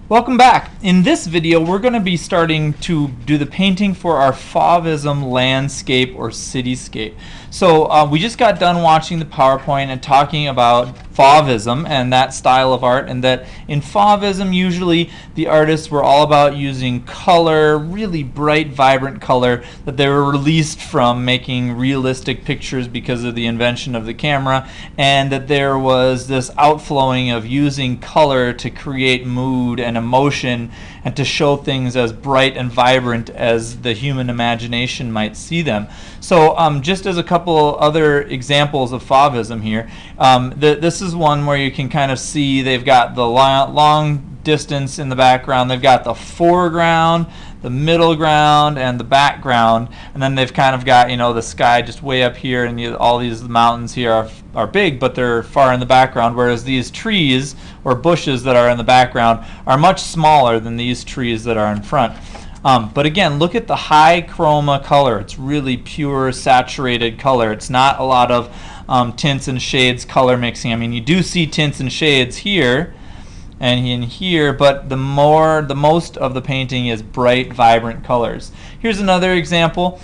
Welcome back. In this video we're going to be starting to do the painting for our Fauvism landscape or cityscape. So we just got done watching the PowerPoint and talking about Fauvism and that style of art, and that in Fauvism usually the artists were all about using color, really bright, vibrant color, that they were released from making realistic pictures because of the invention of the camera, and that there was this outflowing of using color to create mood and emotion and to show things as bright and vibrant as the human imagination might see them. So just as a couple other examples of Fauvism here, this is one where you can kind of see they've got the long distance in the background, they've got the foreground, the middle ground, and the background, and then they've kind of got, you know, the sky just way up here, and all these mountains here are big, but they're far in the background, whereas these trees or bushes that are in the background are much smaller than these trees that are in front. But again, look at the high chroma color. It's really pure saturated color. It's not a lot of tints and shades color mixing. I mean, you do see tints and shades here and in here, but the most of the painting is bright, vibrant colors. Here's another example.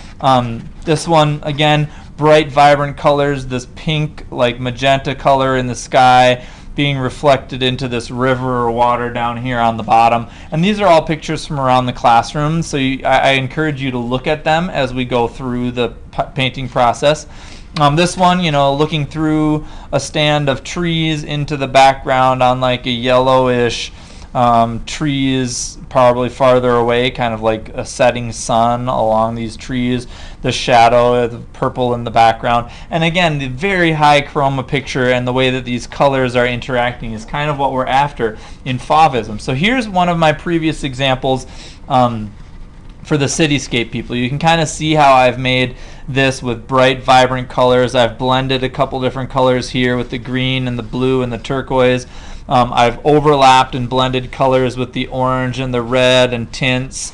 This one, again, bright, vibrant colors, this pink, like magenta color in the sky being reflected into this river or water down here on the bottom. And these are all pictures from around the classroom, so I encourage you to look at them as we go through the painting process. This one, you know, looking through a stand of trees into the background on like a yellowish trees probably farther away, kind of like a setting sun along these trees, the shadow, the purple in the background. And again, the very high chroma picture and the way that these colors are interacting is kind of what we're after in Fauvism. So here's one of my previous examples for the cityscape people. You can kind of see how I've made this with bright, vibrant colors. I've blended a couple different colors here with the green and the blue and the turquoise. I've overlapped and blended colors with the orange and the red and tints.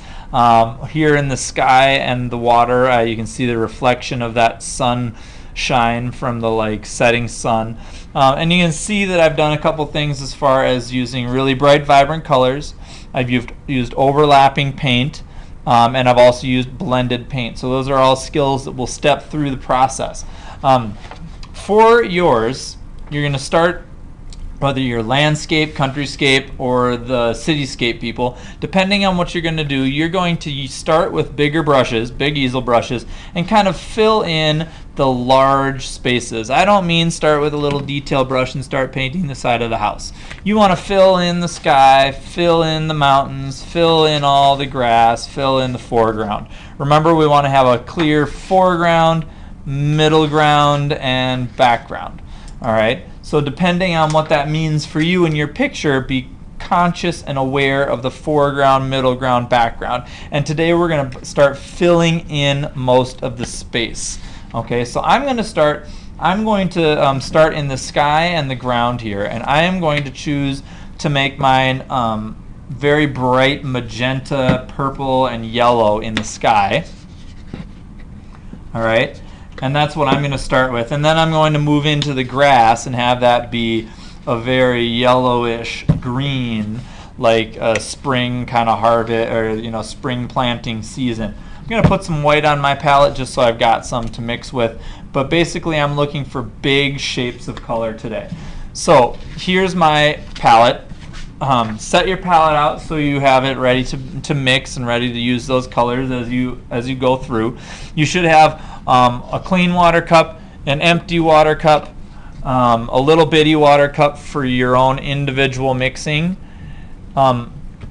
Here in the sky and the water, you can see the reflection of that sunshine from the setting sun. And you can see that I've done a couple things as far as using really bright, vibrant colors. I've used overlapping paint. And I've also used blended paint. So those are all skills that we'll step through the process. For yours, you're going to start, whether you're landscape, countryscape, or the cityscape people, depending on what you're going to do, you're going to start with bigger brushes, big easel brushes, and kind of fill in the large spaces. I don't mean start with a little detail brush and start painting the side of the house. You want to fill in the sky, fill in the mountains, fill in all the grass, fill in the foreground. Remember, we want to have a clear foreground, middle ground, and background. All right? So depending on what that means for you in your picture, be conscious and aware of the foreground, middle ground, background. And today we're going to start filling in most of the space. Okay, so I'm going to start in the sky and the ground here, and I am going to choose to make mine very bright magenta, purple, and yellow in the sky. All right. And that's what I'm going to start with. And then I'm going to move into the grass and have that be a very yellowish green, like a spring kind of harvest, or spring planting season. I'm going to put some white on my palette just so I've got some to mix with. But basically I'm looking for big shapes of color today. So here's my palette. Set your palette out so you have it ready to mix and ready to use those colors as you go through. You should have a clean water cup, an empty water cup, a little bitty water cup for your own individual mixing.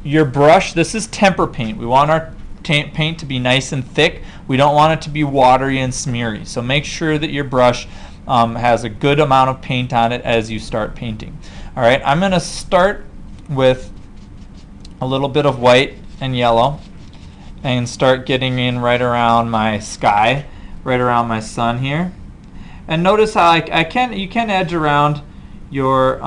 Your brush, this is temper paint. We want our paint to be nice and thick. We don't want it to be watery and smeary. So make sure that your brush has a good amount of paint on it as you start painting. All right, I'm going to start with a little bit of white and yellow and start getting in right around my sky, right around my sun here. And notice how you can edge around your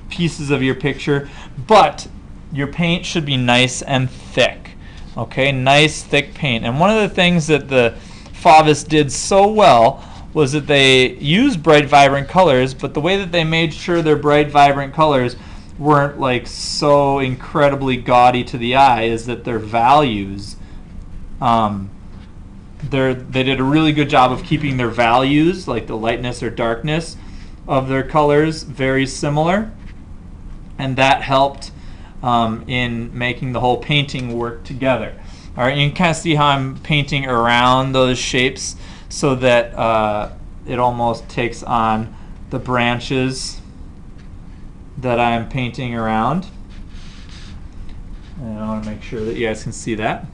pieces of your picture, but your paint should be nice and thick. Okay, nice thick paint. And one of the things that the Fauvists did so well was that they used bright, vibrant colors, but the way that they made sure their bright, vibrant colors weren't like so incredibly gaudy to the eye is that their values, they did a really good job of keeping their values, like the lightness or darkness of their colors, very similar, and that helped in making the whole painting work together. All right, you can kind of see how I'm painting around those shapes so that it almost takes on the branches that I'm painting around. And I want to make sure that you guys can see that.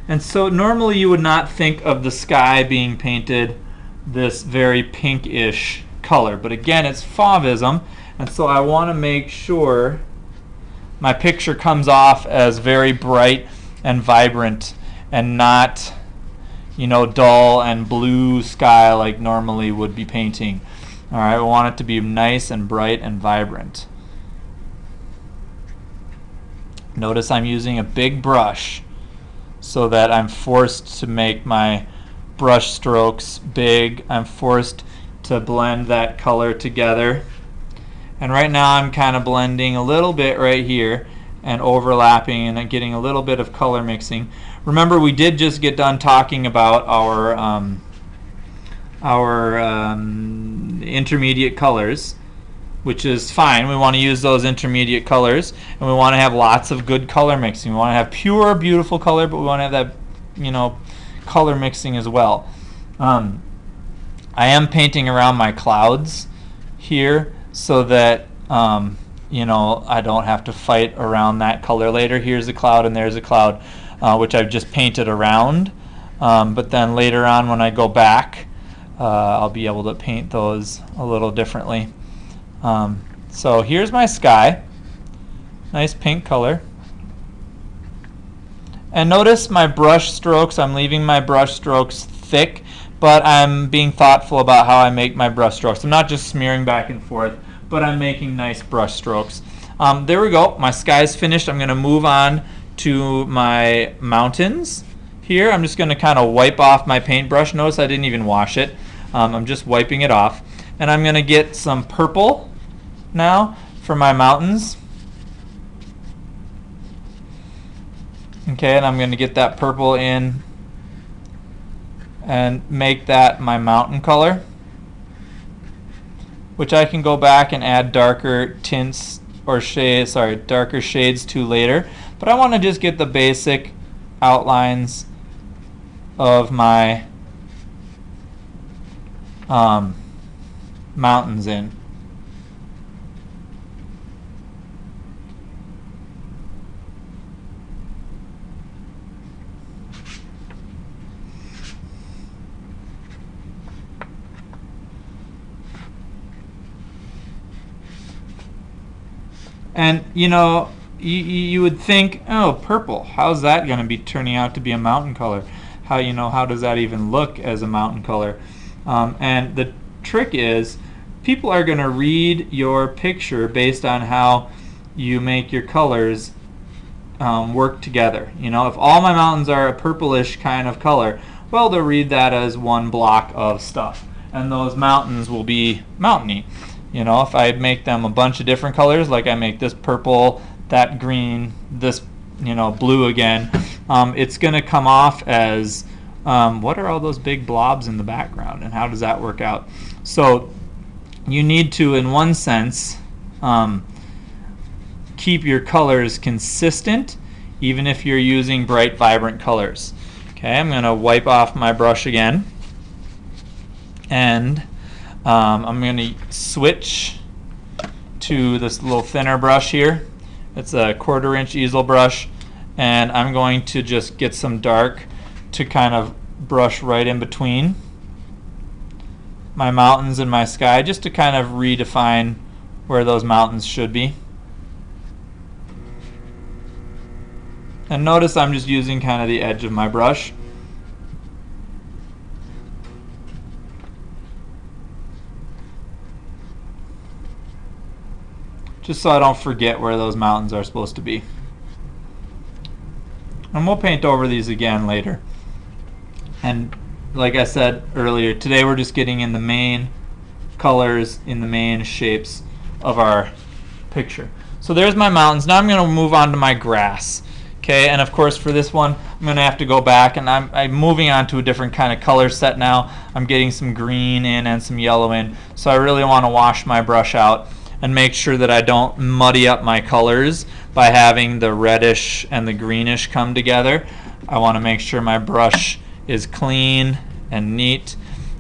And so normally you would not think of the sky being painted this very pinkish color, but again, it's Fauvism, and so I want to make sure my picture comes off as very bright and vibrant and not, you know, dull and blue sky like normally would be painting. All right, I want it to be nice and bright and vibrant. Notice I'm using a big brush so that I'm forced to make my brush strokes big. I'm forced to blend that color together. And right now I'm kind of blending a little bit right here and overlapping and getting a little bit of color mixing. Remember, we did just get done talking about our intermediate colors, which is fine. We want to use those intermediate colors, and we want to have lots of good color mixing. We want to have pure, beautiful color, but we want to have that, you know, color mixing as well. I am painting around my clouds here so that you know, I don't have to fight around that color later. Here's a cloud and there's a cloud, which I've just painted around. But then later on when I go back, I'll be able to paint those a little differently. So here's my sky, nice pink color. And notice my brush strokes, I'm leaving my brush strokes thick, but I'm being thoughtful about how I make my brush strokes. I'm not just smearing back and forth, but I'm making nice brush strokes. There we go, my sky's finished. I'm going to move on to my mountains here. I'm just going to kind of wipe off my paintbrush. Notice I didn't even wash it. I'm just wiping it off. And I'm going to get some purple now for my mountains. Okay, and I'm going to get that purple in and make that my mountain color, which I can go back and add darker tints or shades, darker shades to later. But I want to just get the basic outlines of my mountains in. And you know, you would think, oh, purple, how's that going to be turning out to be a mountain color? How does that even look as a mountain color? And the trick is, people are going to read your picture based on how you make your colors work together. You know, if all my mountains are a purplish kind of color, well, they'll read that as one block of stuff, and those mountains will be mountainy. You know, if I make them a bunch of different colors, like I make this purple, that green, this, you know, blue again, it's going to come off as what are all those big blobs in the background, and how does that work out? So you need to, in one sense, keep your colors consistent, even if you're using bright, vibrant colors. Okay, I'm going to wipe off my brush again, and I'm going to switch to this little thinner brush here. It's a 1/4 inch easel brush, and I'm going to just get some dark to kind of brush right in between my mountains and my sky, just to kind of redefine where those mountains should be. And notice I'm just using kind of the edge of my brush. Just so I don't forget where those mountains are supposed to be. And we'll paint over these again later. And like I said earlier, today we're just getting in the main colors, in the main shapes of our picture. So there's my mountains. Now I'm going to move on to my grass. Okay, and of course for this one I'm going to have to go back, and I'm moving on to a different kind of color set now. I'm getting some green in and some yellow in, so I really want to wash my brush out and make sure that I don't muddy up my colors by having the reddish and the greenish come together. I want to make sure my brush is clean and neat,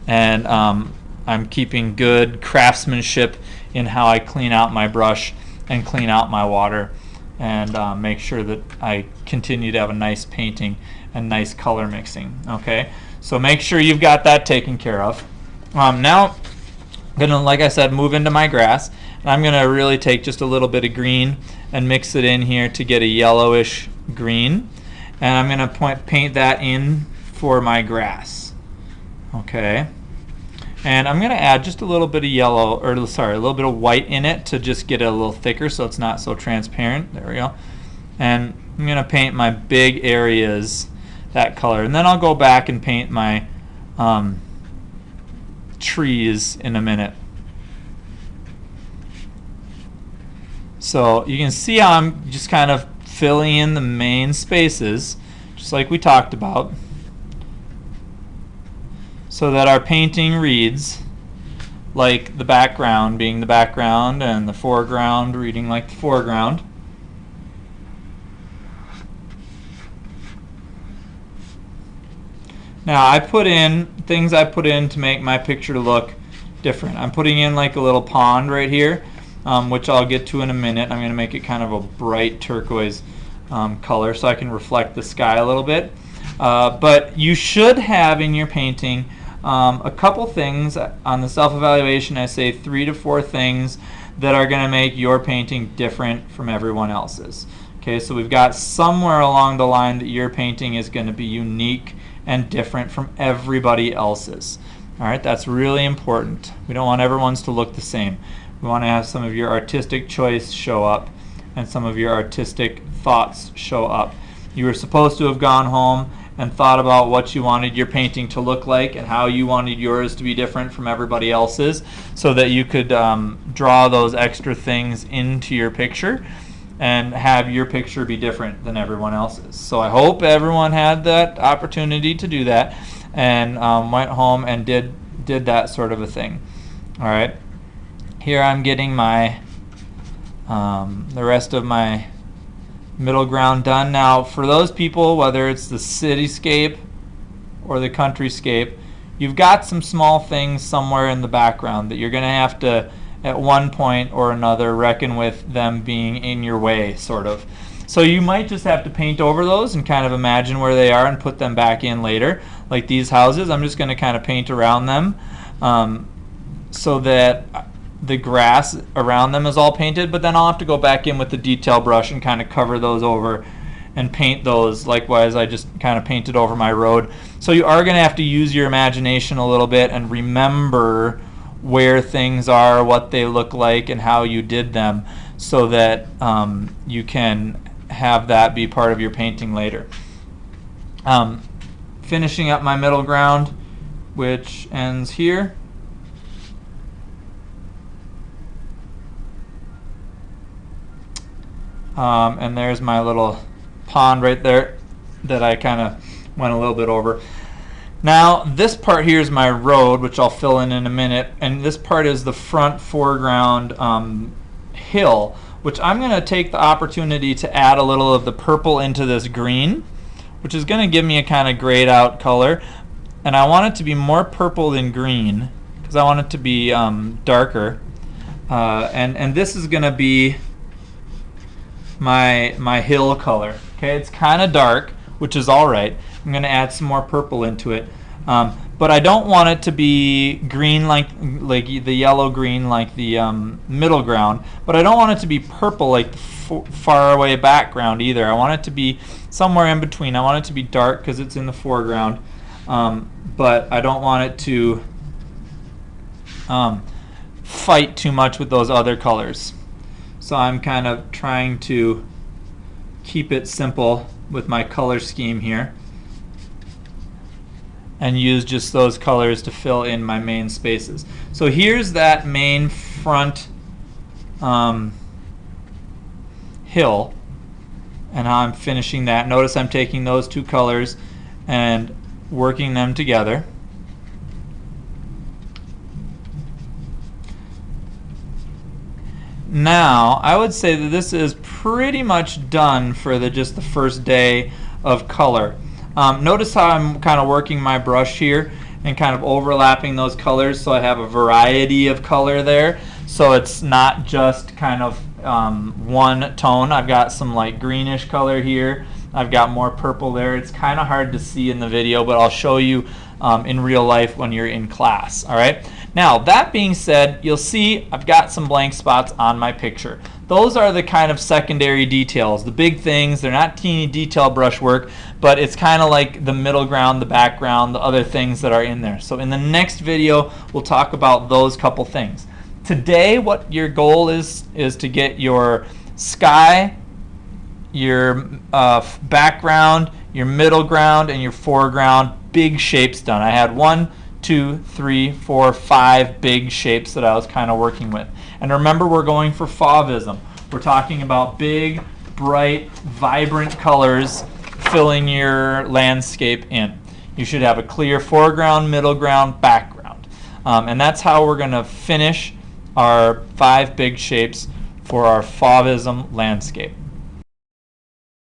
and I'm keeping good craftsmanship in how I clean out my brush and clean out my water, and make sure that I continue to have a nice painting and nice color mixing. Okay, so make sure you've got that taken care of. Now I'm gonna, like I said, move into my grass, and I'm gonna really take just a little bit of green and mix it in here to get a yellowish green, and I'm gonna paint that in for my grass. Okay, and I'm gonna add just a little bit of yellow, or sorry, a little bit of white in it to just get it a little thicker so it's not so transparent. There we go. And I'm gonna paint my big areas that color, and then I'll go back and paint my trees in a minute. So you can see how I'm just kind of filling in the main spaces, just like we talked about, so that our painting reads like the background being the background and the foreground reading like the foreground. Now I put in things to make my picture look different. I'm putting in like a little pond right here, which I'll get to in a minute. I'm going to make it kind of a bright turquoise color so I can reflect the sky a little bit. But you should have in your painting a couple things. On the self-evaluation I say 3 to 4 things that are going to make your painting different from everyone else's. Okay, so we've got somewhere along the line that your painting is going to be unique and different from everybody else's. Alright, that's really important. We don't want everyone's to look the same. We want to have some of your artistic choice show up and some of your artistic thoughts show up. You were supposed to have gone home and thought about what you wanted your painting to look like and how you wanted yours to be different from everybody else's, so that you could draw those extra things into your picture and have your picture be different than everyone else's. So I hope everyone had that opportunity to do that and went home and did that sort of a thing. All right, here I'm getting my the rest of my middle ground done. Now for those people, whether it's the cityscape or the countryscape, you've got some small things somewhere in the background that you're going to have to at one point or another reckon with them being in your way, sort of. So you might just have to paint over those and kind of imagine where they are and put them back in later. Like these houses, I'm just going to kind of paint around them so that the grass around them is all painted, but then I'll have to go back in with the detail brush and kind of cover those over and paint those. Likewise, I just kind of painted over my road. So you are going to have to use your imagination a little bit and remember where things are, what they look like, and how you did them, so that you can have that be part of your painting later. Finishing up my middle ground, which ends here. And there's my little pond right there that I kind of went a little bit over. Now this part here is my road, which I'll fill in a minute, and this part is the front foreground hill, which I'm going to take the opportunity to add a little of the purple into this green, which is going to give me a kind of grayed out color. And I want it to be more purple than green because I want it to be darker. And this is going to be my hill color. Okay, it's kind of dark, which is all right. I'm going to add some more purple into it, but I don't want it to be green like the yellow green like the middle ground, but I don't want it to be purple like the far away background either. I want it to be somewhere in between. I want it to be dark because it's in the foreground, but I don't want it to fight too much with those other colors. So I'm kind of trying to keep it simple with my color scheme here. and use just those colors to fill in my main spaces. So here's that main front hill, and how I'm finishing that. Notice I'm taking those two colors and working them together. Now, I would say that this is pretty much done for just the first day of color. Notice how I'm kind of working my brush here and kind of overlapping those colors so I have a variety of color there. So it's not just kind of one tone. I've got some like greenish color here. I've got more purple there. It's kind of hard to see in the video, but I'll show you in real life when you're in class. All right. Now, that being said, you'll see I've got some blank spots on my picture. Those are the kind of secondary details, the big things. They're not teeny detail brushwork, but it's kind of like the middle ground, the background, the other things that are in there. So in the next video, we'll talk about those couple things. Today, what your goal is to get your sky, your background, your middle ground, and your foreground big shapes done. I had 1, 2, 3, 4, 5 big shapes that I was kind of working with. And remember, we're going for Fauvism. We're talking about big, bright, vibrant colors filling your landscape in. You should have a clear foreground, middle ground, background. And that's how we're going to finish our 5 big shapes for our Fauvism landscape.